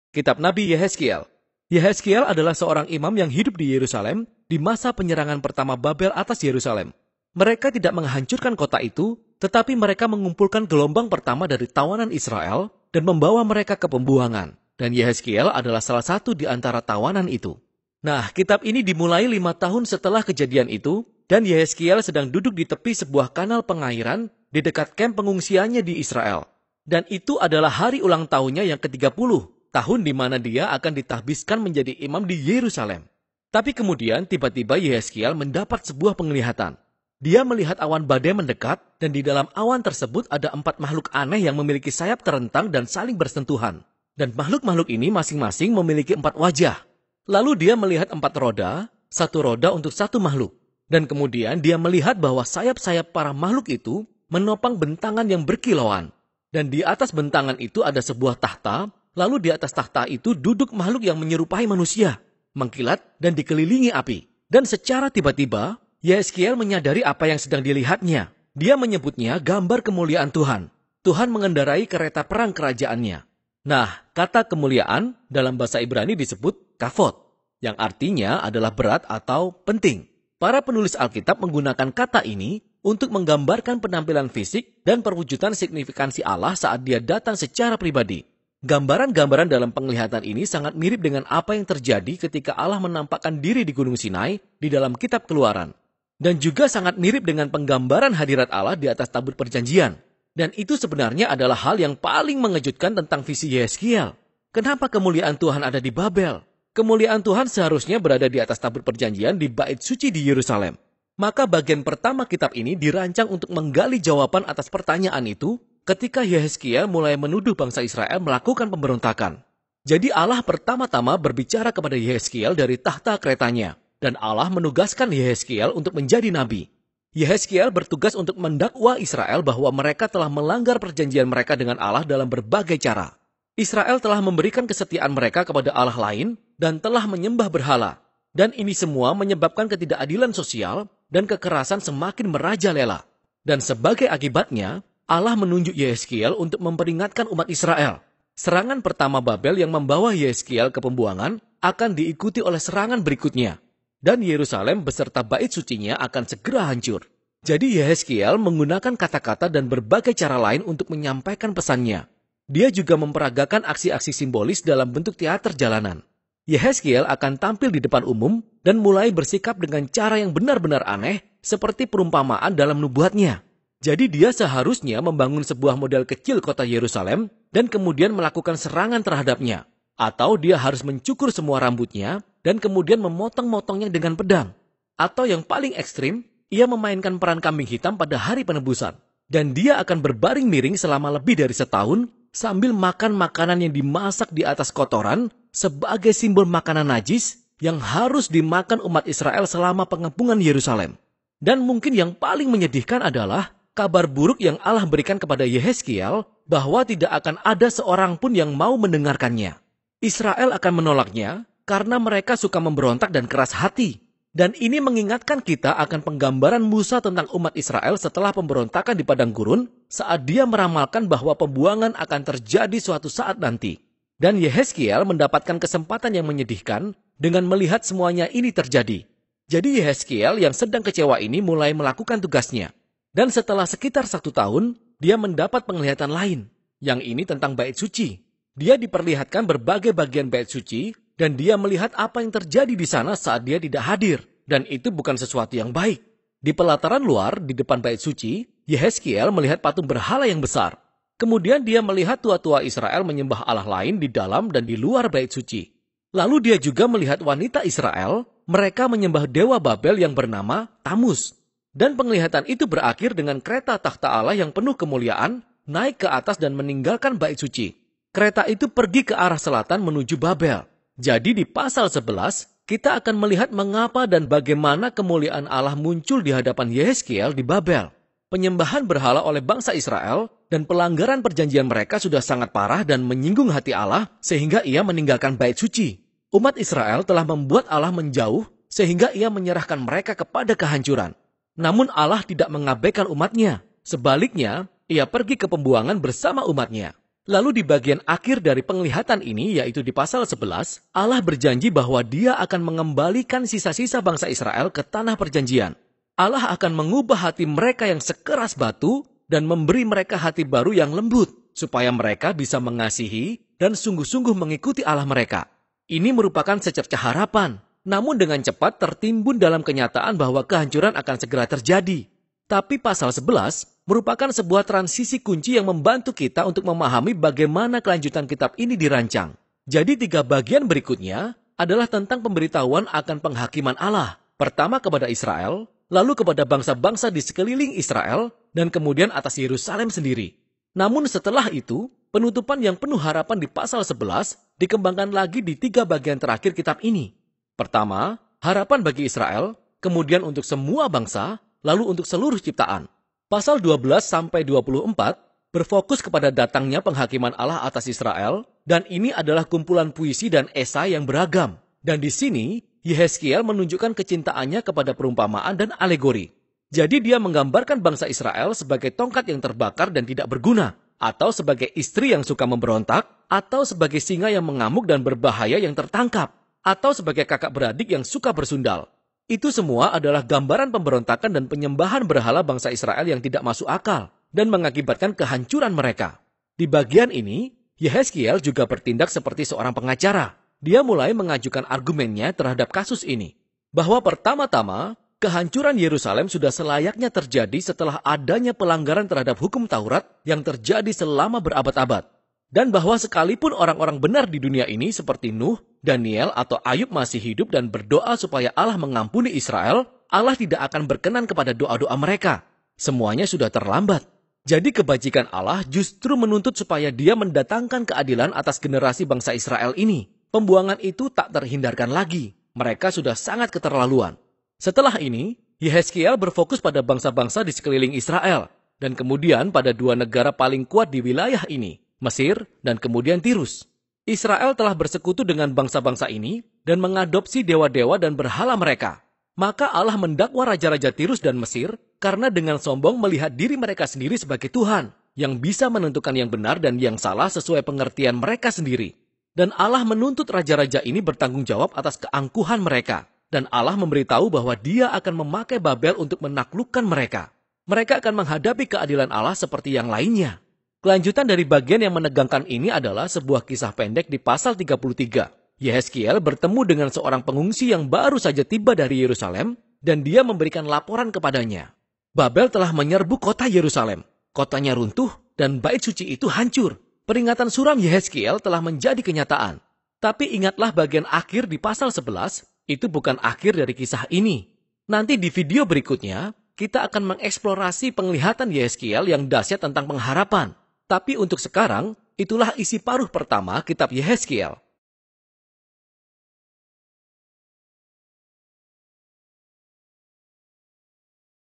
Kitab Nabi Yehezkiel. Yehezkiel adalah seorang imam yang hidup di Yerusalem di masa penyerangan pertama Babel atas Yerusalem. Mereka tidak menghancurkan kota itu, tetapi mereka mengumpulkan gelombang pertama dari tawanan Israel dan membawa mereka ke pembuangan. Dan Yehezkiel adalah salah satu di antara tawanan itu. Nah, kitab ini dimulai 5 tahun setelah kejadian itu, dan Yehezkiel sedang duduk di tepi sebuah kanal pengairan di dekat kamp pengungsiannya di Israel. Dan itu adalah hari ulang tahunnya yang ke-30, tahun di mana dia akan ditahbiskan menjadi imam di Yerusalem. Tapi kemudian tiba-tiba Yehezkiel mendapat sebuah penglihatan. Dia melihat awan badai mendekat, dan di dalam awan tersebut ada 4 makhluk aneh yang memiliki sayap terentang dan saling bersentuhan. Dan makhluk-makhluk ini masing-masing memiliki 4 wajah. Lalu dia melihat 4 roda, 1 roda untuk 1 makhluk. Dan kemudian dia melihat bahwa sayap-sayap para makhluk itu menopang bentangan yang berkilauan. Dan di atas bentangan itu ada sebuah tahta, lalu di atas tahta itu duduk makhluk yang menyerupai manusia, mengkilat dan dikelilingi api. Dan secara tiba-tiba, Yehezkiel menyadari apa yang sedang dilihatnya. Dia menyebutnya gambar kemuliaan Tuhan. Tuhan mengendarai kereta perang kerajaannya. Nah, kata kemuliaan dalam bahasa Ibrani disebut kavod, yang artinya adalah berat atau penting. Para penulis Alkitab menggunakan kata ini untuk menggambarkan penampilan fisik dan perwujudan signifikansi Allah saat dia datang secara pribadi. Gambaran-gambaran dalam penglihatan ini sangat mirip dengan apa yang terjadi ketika Allah menampakkan diri di Gunung Sinai di dalam kitab Keluaran. Dan juga sangat mirip dengan penggambaran hadirat Allah di atas tabut perjanjian. Dan itu sebenarnya adalah hal yang paling mengejutkan tentang visi Yehezkiel. Kenapa kemuliaan Tuhan ada di Babel? Kemuliaan Tuhan seharusnya berada di atas tabut perjanjian di bait suci di Yerusalem. Maka bagian pertama kitab ini dirancang untuk menggali jawaban atas pertanyaan itu ketika Yehezkiel mulai menuduh bangsa Israel melakukan pemberontakan. Jadi Allah pertama-tama berbicara kepada Yehezkiel dari tahta keretanya. Dan Allah menugaskan Yehezkiel untuk menjadi nabi. Yehezkiel bertugas untuk mendakwa Israel bahwa mereka telah melanggar perjanjian mereka dengan Allah dalam berbagai cara. Israel telah memberikan kesetiaan mereka kepada Allah lain dan telah menyembah berhala. Dan ini semua menyebabkan ketidakadilan sosial dan kekerasan semakin merajalela. Dan sebagai akibatnya, Allah menunjuk Yehezkiel untuk memperingatkan umat Israel. Serangan pertama Babel yang membawa Yehezkiel ke pembuangan akan diikuti oleh serangan berikutnya. Dan Yerusalem beserta bait sucinya akan segera hancur. Jadi Yehezkiel menggunakan kata-kata dan berbagai cara lain untuk menyampaikan pesannya. Dia juga memperagakan aksi-aksi simbolis dalam bentuk teater jalanan. Yehezkiel akan tampil di depan umum dan mulai bersikap dengan cara yang benar-benar aneh seperti perumpamaan dalam nubuatnya. Jadi dia seharusnya membangun sebuah model kecil kota Yerusalem dan kemudian melakukan serangan terhadapnya. Atau dia harus mencukur semua rambutnya dan kemudian memotong-motongnya dengan pedang. Atau yang paling ekstrim, ia memainkan peran kambing hitam pada hari penebusan. Dan dia akan berbaring miring selama lebih dari setahun sambil makan makanan yang dimasak di atas kotoran sebagai simbol makanan najis yang harus dimakan umat Israel selama pengepungan Yerusalem. Dan mungkin yang paling menyedihkan adalah kabar buruk yang Allah berikan kepada Yehezkiel bahwa tidak akan ada seorang pun yang mau mendengarkannya. Israel akan menolaknya karena mereka suka memberontak dan keras hati. Dan ini mengingatkan kita akan penggambaran Musa tentang umat Israel setelah pemberontakan di padang gurun saat dia meramalkan bahwa pembuangan akan terjadi suatu saat nanti. Dan Yehezkiel mendapatkan kesempatan yang menyedihkan dengan melihat semuanya ini terjadi. Jadi Yehezkiel yang sedang kecewa ini mulai melakukan tugasnya. Dan setelah sekitar 1 tahun, dia mendapat penglihatan lain. Yang ini tentang bait suci. Dia diperlihatkan berbagai bagian bait suci dan dia melihat apa yang terjadi di sana saat dia tidak hadir. Dan itu bukan sesuatu yang baik. Di pelataran luar, di depan bait suci, Yehezkiel melihat patung berhala yang besar. Kemudian dia melihat tua-tua Israel menyembah Allah lain di dalam dan di luar bait suci. Lalu dia juga melihat wanita Israel, mereka menyembah dewa Babel yang bernama Tamus. Dan penglihatan itu berakhir dengan kereta takhta Allah yang penuh kemuliaan, naik ke atas dan meninggalkan bait suci. Kereta itu pergi ke arah selatan menuju Babel. Jadi di pasal 11, kita akan melihat mengapa dan bagaimana kemuliaan Allah muncul di hadapan Yehezkiel di Babel. Penyembahan berhala oleh bangsa Israel dan pelanggaran perjanjian mereka sudah sangat parah dan menyinggung hati Allah sehingga ia meninggalkan bait suci. Umat Israel telah membuat Allah menjauh sehingga ia menyerahkan mereka kepada kehancuran. Namun Allah tidak mengabaikan umatnya. Sebaliknya, ia pergi ke pembuangan bersama umatnya. Lalu di bagian akhir dari penglihatan ini, yaitu di pasal 11, Allah berjanji bahwa Dia akan mengembalikan sisa-sisa bangsa Israel ke tanah perjanjian. Allah akan mengubah hati mereka yang sekeras batu dan memberi mereka hati baru yang lembut, supaya mereka bisa mengasihi dan sungguh-sungguh mengikuti Allah mereka. Ini merupakan secercah harapan, namun dengan cepat tertimbun dalam kenyataan bahwa kehancuran akan segera terjadi. Tapi pasal 11 merupakan sebuah transisi kunci yang membantu kita untuk memahami bagaimana kelanjutan kitab ini dirancang. Jadi 3 bagian berikutnya adalah tentang pemberitahuan akan penghakiman Allah. Pertama kepada Israel, lalu kepada bangsa-bangsa di sekeliling Israel, dan kemudian atas Yerusalem sendiri. Namun setelah itu, penutupan yang penuh harapan di pasal 11 dikembangkan lagi di 3 bagian terakhir kitab ini. Pertama, harapan bagi Israel, kemudian untuk semua bangsa, lalu untuk seluruh ciptaan. Pasal 12-24 berfokus kepada datangnya penghakiman Allah atas Israel, dan ini adalah kumpulan puisi dan esai yang beragam. Dan di sini, Yehezkiel menunjukkan kecintaannya kepada perumpamaan dan alegori. Jadi dia menggambarkan bangsa Israel sebagai tongkat yang terbakar dan tidak berguna, atau sebagai istri yang suka memberontak, atau sebagai singa yang mengamuk dan berbahaya yang tertangkap, atau sebagai kakak beradik yang suka bersundal. Itu semua adalah gambaran pemberontakan dan penyembahan berhala bangsa Israel yang tidak masuk akal dan mengakibatkan kehancuran mereka. Di bagian ini, Yehezkiel juga bertindak seperti seorang pengacara. Dia mulai mengajukan argumennya terhadap kasus ini, bahwa pertama-tama, kehancuran Yerusalem sudah selayaknya terjadi setelah adanya pelanggaran terhadap hukum Taurat yang terjadi selama berabad-abad. Dan bahwa sekalipun orang-orang benar di dunia ini seperti Nuh, Daniel, atau Ayub masih hidup dan berdoa supaya Allah mengampuni Israel, Allah tidak akan berkenan kepada doa-doa mereka. Semuanya sudah terlambat. Jadi kebajikan Allah justru menuntut supaya Dia mendatangkan keadilan atas generasi bangsa Israel ini. Pembuangan itu tak terhindarkan lagi. Mereka sudah sangat keterlaluan. Setelah ini, Yehezkiel berfokus pada bangsa-bangsa di sekeliling Israel, dan kemudian pada 2 negara paling kuat di wilayah ini, Mesir dan kemudian Tirus. Israel telah bersekutu dengan bangsa-bangsa ini dan mengadopsi dewa-dewa dan berhala mereka. Maka Allah mendakwa raja-raja Tirus dan Mesir karena dengan sombong melihat diri mereka sendiri sebagai Tuhan yang bisa menentukan yang benar dan yang salah sesuai pengertian mereka sendiri. Dan Allah menuntut raja-raja ini bertanggung jawab atas keangkuhan mereka. Dan Allah memberitahu bahwa Dia akan memakai Babel untuk menaklukkan mereka. Mereka akan menghadapi keadilan Allah seperti yang lainnya. Kelanjutan dari bagian yang menegangkan ini adalah sebuah kisah pendek di pasal 33. Yehezkiel bertemu dengan seorang pengungsi yang baru saja tiba dari Yerusalem, dan dia memberikan laporan kepadanya. Babel telah menyerbu kota Yerusalem. Kotanya runtuh, dan bait suci itu hancur. Peringatan suram Yehezkiel telah menjadi kenyataan. Tapi ingatlah bagian akhir di pasal 11, itu bukan akhir dari kisah ini. Nanti di video berikutnya, kita akan mengeksplorasi penglihatan Yehezkiel yang dahsyat tentang pengharapan. Tapi untuk sekarang, itulah isi paruh pertama kitab Yehezkiel.